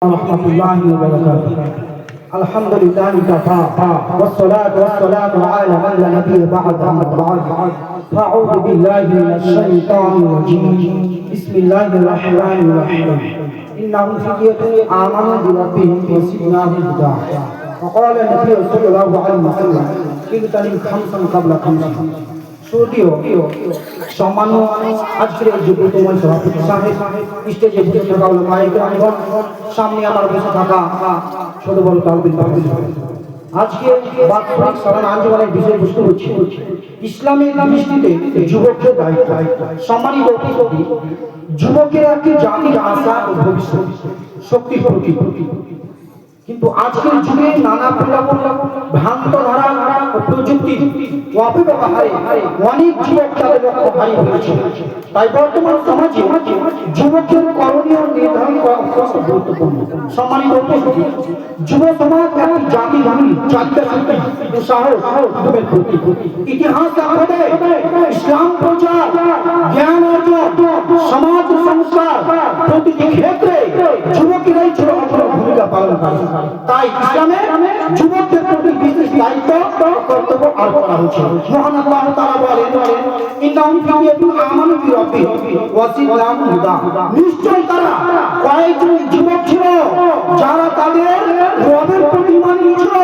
ورحمة الله وبركاته. الحمد لله كفى والصلاة والسلام على من لا نبي بعد أما بعد فأعوذ بالله من الشيطان الرجيم بسم الله الرحمن الرحيم إنهم فتية آمنوا بربهم وزدناهم هدى وقال النبي صلى الله عليه وسلم اغتنم خمسا قبل خمس সুদীয় সম্মান্য আজকের এই যুবতময় সভাপতি সাহেব স্টেজে বসে থাকা হলো মাইক রামগণ সামনে আমার বসে থাকা ছোট বড় তালবিন তালবিন আজকে বাৎসরিক সালান আঞ্জুমানের বিষয়বস্তু হচ্ছে ইসলামের দৃষ্টিতে যুবকদের দায়িত্ব। সম্মানিত উপস্থিতি, যুবকের একটি জাতির আশা ও ভবিষ্যৎ শক্তির প্রতীক। কিন্তু আজকের যুগে নানা ভ্রান্ত ধারা ও প্রযুক্তির অপব্যবহারে অনেক যুবক তাদের লক্ষ্য হারিয়ে ফেলেছে। তাই বর্তমান সমাজে যুবকের করণীয় নির্ধারণ করা অত্যন্ত গুরুত্বপূর্ণ। সম্মানিত উপস্থিতি, যুব সমাজ একটি জাতির চারিত্রিক শক্তি ও সাহস যুগের প্রতীক। ইতিহাস আমাদের ইসলাম প্রচার, জ্ঞান অর্জন, সমাজ সংস্কার প্রতিটি ক্ষেত্রে যুবকেরাই ছিল অগ্রণী ভূমিকা পালন করে। তাই ইসলামে যুবকদের প্রতি বিশেষ দায়িত্ব কর্তব্য আরোপ করা হয়েছে। মহান আল্লাহ তাআলা বলেন, ইন্নাহুম ফিতয়াতুন আমানু বিরাব্বিহিম ওয়া জিদনাহুম হুদা। নিশ্চয় তারা কয়েকজন যুবক ছিল যারা তাদের রবের প্রতি ঈমান এনেছিল,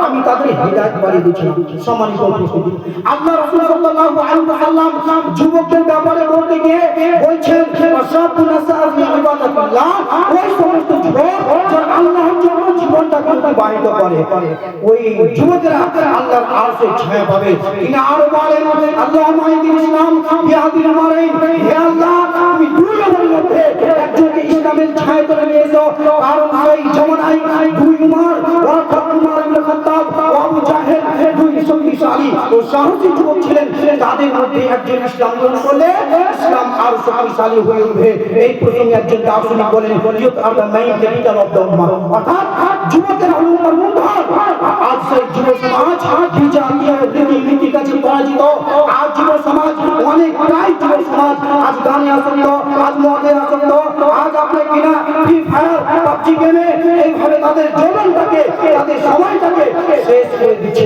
আমি তাদের হিদায়াত বাড়িয়ে দিয়েছিলাম। সম্মানিত উপস্থিতি, আল্লাহ রাসূল সাল্লাল্লাহু আলাইহি ওয়াসাল্লাম যুবকদের ব্যাপারে বলতে গিয়ে বলছেন, ওয়াশাবুন নাসাআ ফি ইবাদাতিল্লাহ, ওই সমস্ত যুবক যারা আল্লাহর জন্য জীবনটাকে অতিবাহিত করে, ওই যুবকেরা আল্লাহর আরশের ছায়া পাবে। তিনি আরো বলেন, আল্লাহুম্মা ইহদিল ইসলাম বিহাদিল মারাইন, হে আল্লাহ তুমি দুই নম্বরের মধ্যে একজনকে ইসলামের ছায়া করে নিয়ে এসো। কারণ সেই জামানায় দুই উমর, অর্থাৎ উমর ইবনে খাত্তাব ও আবু জাহেল দুই শক্তিশালী ও সাহসী যুবক ছিলেন। তাদের মধ্যে একজন ইসলাম গ্রহণ করলে ইসলাম আরো শক্তিশালী হয়ে উঠবে। এই প্রসঙ্গে একজন দার্শনিক বলেন, youth are the main capital of the উম্মাহ, অর্থাৎ যুবকের উম্মার মূলধন। আজ সেই যুব সমাজ বিজাতীয় রীতিনীতির কাছে পরাজিত। আজ যুব সমাজ অনেকটাই যুব সমাজ আজ গানে আসক্ত, আজ মদে আসক্ত, আজ আপনার কিনা ফ্রি ফায়ার পাবজি গেমে এইভাবে তাদের জীবনটাকে, তাদের সময়টাকে শেষ করে দিচ্ছে,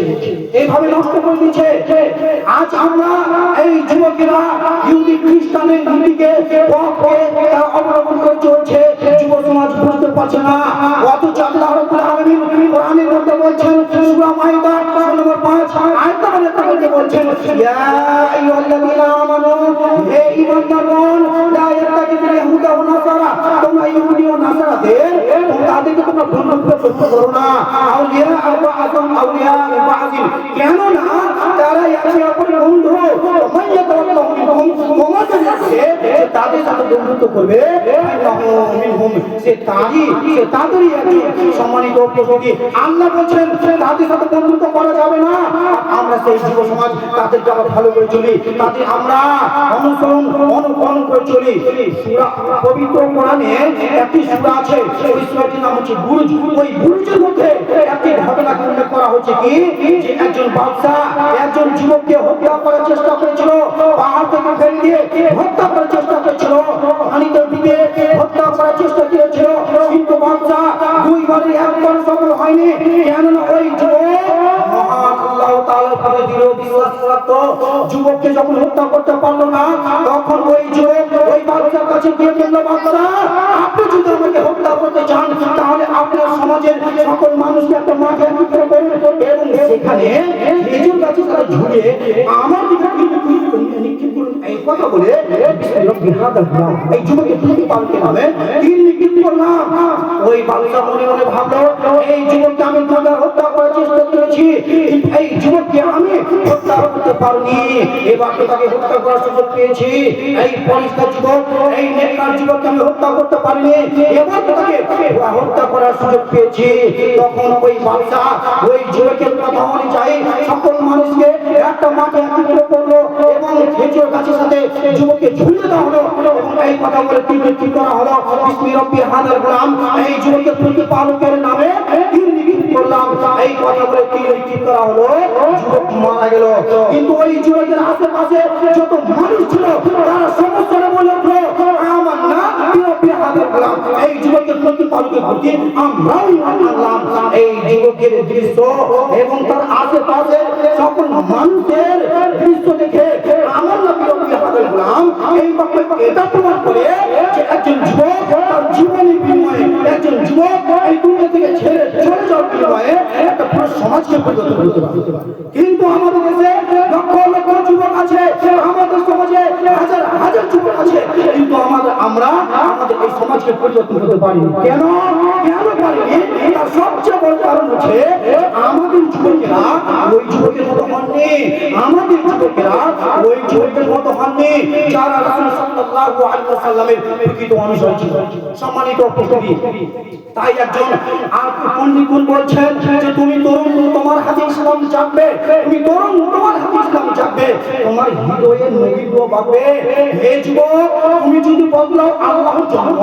এইভাবে নষ্ট করে দিচ্ছে। আজ আমরা এই যুবকেরা ইহুদি খ্রিস্টানের নীতিকে অবলম্বন করে চলছে, যুব সমাজ বুঝতে পারছে না। অথচ আল্লাহ রাব্বুল আলামিন কোরআনের মধ্যে বলছেন, সূরা মাইদা সূরা নম্বর 5 আয়াত নম্বর 1 বলছেন, ইয়া আইয়ুহাল্লাযীনা আমানু, হে ঈমানদারগণ, লা ইয়াত্তাখিযুল ইয়াহুদা ওয়া নাসারা, তোমরা ইহুদি ও নাসারাদের তাদেরকে তোমরা বন্ধুত্ব করো না। আউলিয়া আবাআতুম আউলিয়া বাযিন, কেন না তারা একে অপরের বন্ধু। মাইয়াতাওয়াল্লাহু মিনহুম, তোমাদের মধ্যে তাদের সাথে বন্ধুত্ব করবে, সে তাদেরই একজন। সম্মানিত উপস্থিতি, আল্লাহ বলছেন তাদের সাথে বন্ধুত্ব করা যাবে না। আমরা সেই যুব সমাজ তাদেরকে আবার ভালো করে চলি, তাদের আমরা অনুকরণ করে চলি। সূরা পবিত্র কোরআনে একটি সূরা আছে, ওই সূরাটির নাম হচ্ছে বুরুজ। ওই বুরুজের মধ্যে একটি ঘটনাকে উল্লেখ করা হচ্ছে কি, যে একজন বাদশা একজন যুবককে হত্যা করার চেষ্টা করেছিল, পাহাড় থেকে ফেলে দিয়ে হত্যা করার চেষ্টা করেছিল, পানিতে ডুবে হত্যা করার চেষ্টা করেছিল, কিন্তু বাদশা দুইবারে একবার সফল হয়নি। কেননা ওই যুবক মহান আল্লাহ তাআলার উপরে দৃঢ় বিশ্বাস রাখত। যুবককে যখন হত্যা করতে পারলো না, তখন ওই যুবক ওই বাদশার কাছে গিয়ে বলল, বাদশা আপনি যদি আমাকে হত্যা করতে চান, তাহলে আপনার সমাজের সকল মানুষকে একটা মাঠে একত্রিত করুন এবং সেখানে খেজুর গাছে তারা ঝুলিয়ে আমার দিকে নিক্ষেপ করুন। এই কথা বলে এই যুবকের প্রতি পালকে নামে তীর নিক্ষেপ করলাম। ওই বাদশা মনে মনে ভাবলো, এই যুবককে আমি দুবার হত্যা করার চেষ্টা করেছি, কিন্তু এই যুবককে আমি হত্যা করতে পারিনি। এবার তো তাকে হত্যা করার সুযোগ পেয়েছি। এই পরিষ্কার যুবক, এই নেককার যুবককে আমি হত্যা করতে পারিনি, এবার তো তাকে হত্যা করার সুযোগ পেয়েছি। তখন ওই বাদশা ওই যুবকের কথা অনুযায়ী সকল মানুষকে একটা মাঠে একত্রিত করলো এবং খেজুর গাছের সাথে যুবককে ঝুলিয়ে দেওয়া হলো এবং এই কথা বলে তীর নিক্ষেপ করা হলো। বিসমি রব্বি হাদাল গোলাম, এই যুবকের প্রতিপালকের নামে তীর নিক্ষেপ করলাম। এই কথা বলে তীর নিক্ষেপ করা হলো, যুবক মারা গেল। কিন্তু ওই যুবকের আশেপাশে যত মানুষ ছিল তারা সমস্ত বলে উঠলো, আমার না এই যুবকের প্রতি প্রতিপালকের প্রতি আমরাও ঈমান আনলাম। এই যুবকের দৃশ্য এবং তার আশেপাশে সকল মানুষের দৃশ্য দেখে আমার নবী রব্বি হাজার গোলাম এই বাক্যে এটা প্রমাণ করে যে একজন যুবক তার জীবনের বিনিময়ে, একজন যুবক এই দুনিয়া থেকে ছেড়ে চলে যাওয়ার বিনিময়ে একটা পুরো সমাজকে পরিবর্তন করতে পারে। কিন্তু আমাদের দেশে লক্ষ লক্ষ যুবক আছে, আমাদের সমাজে হাজার হাজার যুবক আছে, কিন্তু আমরা আমাদের এই সমাজকে পরিবর্তন করতে পারিনি। কেন পারিনি? তার সবচেয়ে বড় কারণ হচ্ছে আমাদের যুবকেরা ওই যুবকের মতো হননি, আমাদের যুবকেরা ওই যুবকের মতো হননি যারা রাসূল সাল্লাল্লাহু আলাইহি ওয়াসাল্লামের প্রকৃত অনুসারী ছিল। সম্মানিত উপস্থিতি, তাই একজন পণ্ডিতগণ বলছেন যে তুমি তরুণ, তোমার হাতে ইসলাম জাগবে, তুমি তরুণ, তোমার হাতে ইসলাম জাগবে, তোমার হৃদয়ে নবীত্ব বাড়বে। হে যুবক, তুমি যদি বদলাও আল্লাহর জন্য,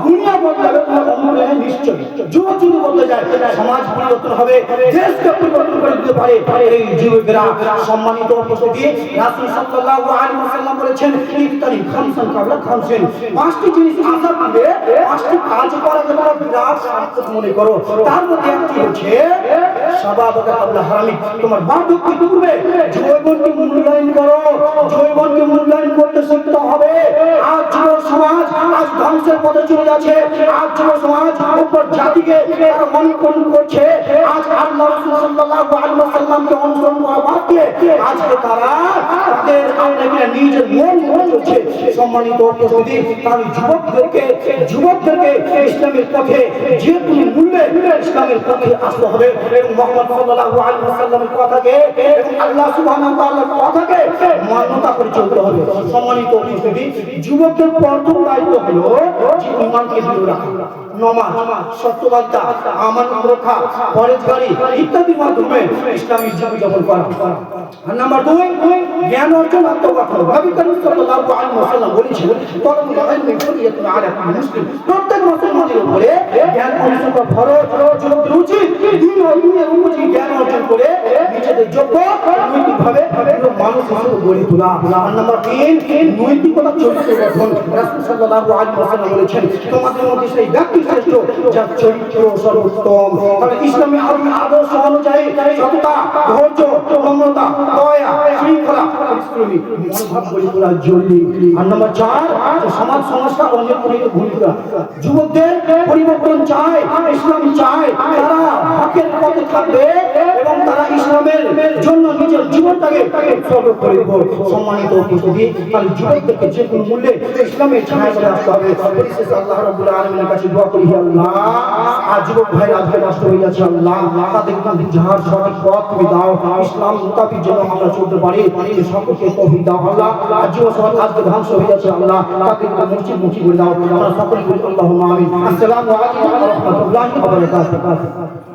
দুনিয়া বদলাবে তোমার অনুযায়ী নিশ্চয়ই। যুবক যদি বদলে যায় সমাজ পরিবর্তন হবে, দেশকে পরিবর্তন করে দিতে পারে এই যুবকেরা। সম্মানিত উপস্থিতি, রাসূল সাল্লাল্লাহু আলাইহি ওয়াসাল্লাম বলেছেন ইফতারি খামসান কাবলা খামসিন, পাঁচটি জিনিস আসার পূর্বে পাঁচটি কাজ করা তোমরা বিরাট সার্থক মনে করো। তার মধ্যে একটি হচ্ছে শাবাবাকা কাবলা হারামি, তোমার বার্ধক্যের পূর্বে যৌবনকে মূল্যায়ন করো, যৌবনকে মূল্যায়ন করতে শিখতে হবে। আজ যুব সমাজ আজ ধ্বংসের পথে চলে যাচ্ছে, আজ যুব সমাজ উপর জাতিকে তারা মনকরণ করছে, আজ আল্লাহ রাসূল সাল্লাল্লাহু আলাইহি ওয়াসাল্লামকে অনুসরণ করা বাদ দিয়ে আজকে তারা তাদের আপনাকে নিজের মন মনে চলছে। সম্মানিত উপস্থিতি, তার যুবকদেরকে ইসলামের পথে যে কোনো মূল্যে ইসলামের পথে আসতে হবে এবং মুহাম্মদ সাল্লাল্লাহু আলাইহি ওয়াসাল্লামের কথাকে এবং আল্লাহ সুবহানাহু ওয়া তাআলার কথাকে মান্যতা করে চলতে হবে। সম্মানিত উপস্থিতি, যুবকদের প্রথম দায়িত্ব হলো যে ঈমানকে দৃঢ় রাখা, নামাজ, সত্যবাদিতা, আমানত রক্ষা, পরহেজগারি ইত্যাদির মাধ্যমে ইসলামী জীবনযাপন করা। আর নাম্বার 2, জ্ঞান অর্জন, আত্মগঠন। নবী করিম সাল্লাল্লাহু আলাইহি ওয়াসাল্লাম বলেছেন তলবুল ইলমি ফরিয়াতুন আলা কুল্লি মুসলিম, প্রত্যেক মুসলমানের উপরে জ্ঞান অর্জন করা ফরজ। যুবকদের উচিত দিন ও দুনিয়ার উপযোগী জ্ঞান অর্জন করে নিজেদের যোগ্য নৈতিকভাবে মানুষ হিসেবে গড়ে তোলা। আর নাম্বার 3, নৈতিকতা চরিত্র গঠন। রাসূল সাল্লাল্লাহু আলাইহি ওয়াসাল্লাম বলেছেন তোমাদের মধ্যে সেই ব্যক্তি শ্রেষ্ঠ যার চরিত্র সর্বোত্তম। তাহলে ইসলামী আদর্শ অনুযায়ী সততা, ধৈর্য, নম্রতা, দয়া, শৃঙ্খলা, পরিশ্রমী মনোভাব গড়ে তোলা জরুরি। আর নাম্বার 4, সমাজ সংস্কার অন্যের ভূমিকা। যুবকদের পরিবর্তন চায়, ইসলাম চায় তারা হকের পথে থাকবে এবং তারা ইসলামের জন্য নিজের জীবনটাকে উৎসর্গ করে দেবে। সম্মানিত উপস্থিতি, তাহলে যুবকদেরকে যে কোনো মূল্যে ইসলামের ছায়া করে আসতে হবে। পরিশেষে আল্লাহ রাব্বুল আলামিনের কাছে দোয়া করি, আল্লাহ আর যুবক ভাই আজকে নষ্ট হয়ে যাচ্ছে, আল্লাহ তাদের যাহার সঠিক পথ তুমি দাও, ইসলাম মোতাবিক যেন আমরা চলতে পারি, সকলকে তৌফিক দাও আল্লাহ। আর যুব সমাজ আজকে ধ্বংস হয়ে যাচ্ছে, আল্লাহ তাদেরকে মুক্তি করে দাও। আমরা সকলে বলি আল্লাহুম্মা আমিন। আসসালামু আলাইকুম ওয়া রাহমাতুল্লাহি ওয়া বারাকাতুহু।